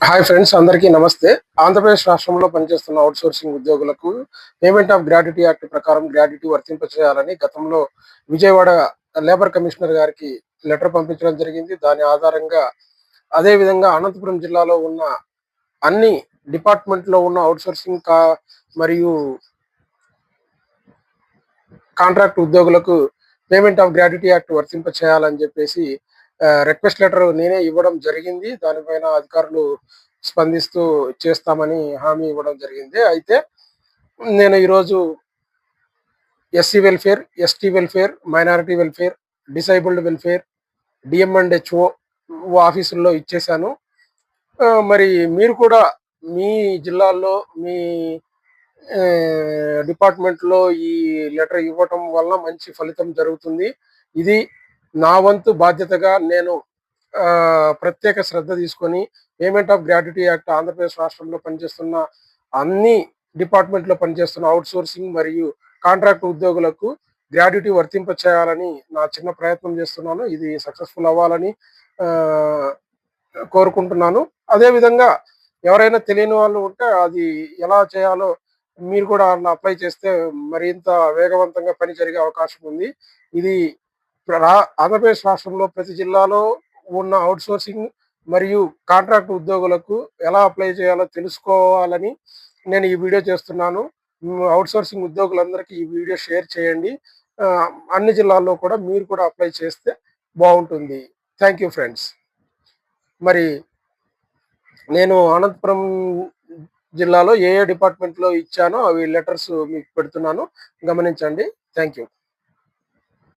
Hi friends, అందరికీ నమస్తే. ఆంధ్రప్రదేశ్ రాష్ట్రంలో పనిచేస్తున్న అవుట్‌సోర్సింగ్ ఉద్యోగులకు పేమెంట్ ఆఫ్ గ్రాట్యుటీ యాక్ట్ ప్రకారం గ్రాట్యుటీ వర్తింపచేయాలని గతంలో విజయవాడ లేబర్ కమిషనర్ గారికి లెటర్ పంపించడం జరిగింది. దాని ఆధారంగా అదే విధంగా అనంతపురం జిల్లాలో ఉన్న అన్ని డిపార్ట్మెంట్‌లో ఉన్న అవుట్‌సోర్సింగ్ మరియు కాంట్రాక్ట్ ఉద్యోగులకు పేమెంట్ ఆఫ్ గ్రాట్యుటీ యాక్ట్ వర్తింపచేయాలని చెప్పేసి రిక్వెస్ట్ లెటర్ నేనే ఇవ్వడం జరిగింది. దానిపైన అధికారులు స్పందిస్తూ చేస్తామని హామీ ఇవ్వడం జరిగింది. అయితే నేను ఈరోజు SC welfare, ST welfare, minority welfare, disabled welfare, DM and HO ఆఫీసుల్లో ఇచ్చేశాను. మరి మీరు కూడా మీ జిల్లాల్లో మీ డిపార్ట్మెంట్‌లో ఈ లెటర్ ఇవ్వటం వల్ల మంచి ఫలితం జరుగుతుంది. ఇది నా వంతు బాధ్యతగా నేను ప్రత్యేక శ్రద్ధ తీసుకొని payment of gratuity act Andhra Pradesh రాష్ట్రంలో పనిచేస్తున్న అన్ని డిపార్ట్మెంట్‌లో పనిచేస్తున్న అవుట్‌సోర్సింగ్ మరియు కాంట్రాక్ట్ ఉద్యోగులకు గ్రాట్యుటీ వర్తింప చేయాలని నా చిన్న ప్రయత్నం చేస్తున్నాను. ఇది సక్సెస్‌ఫుల్ అవ్వాలని ఆహ్, కోరుకుంటున్నాను. అదే విధంగా ఎవరైనా తెలియని వాళ్ళు ఉంటే అది ఎలా చేయాలో మీరు కూడా అలా అప్లై చేస్తే మరింత వేగవంతంగా పని జరిగే అవకాశం ఉంది. ఇది ఆంధ్రప్రదేశ్ రాష్ట్రంలో ప్రతి జిల్లాలో ఉన్న అవుట్‌సోర్సింగ్ మరియు కాంట్రాక్ట్ ఉద్యోగులకు ఎలా అప్లై చేయాలో తెలుసుకోవాలని నేను ఈ వీడియో చేస్తున్నాను. అవుట్‌సోర్సింగ్ ఉద్యోగులందరికీ ఈ వీడియో షేర్ చేయండి. అన్ని జిల్లాల్లో కూడా మీరు కూడా అప్లై చేస్తే బావుంటుంది. Thank you friends. మరి నేను అనంతపురం జిల్లాలో ఏ డిపార్ట్మెంట్‌లో ఇచ్చానో అవి లెటర్స్ మీకు పెడుతున్నాను. గమనించండి. Thank you.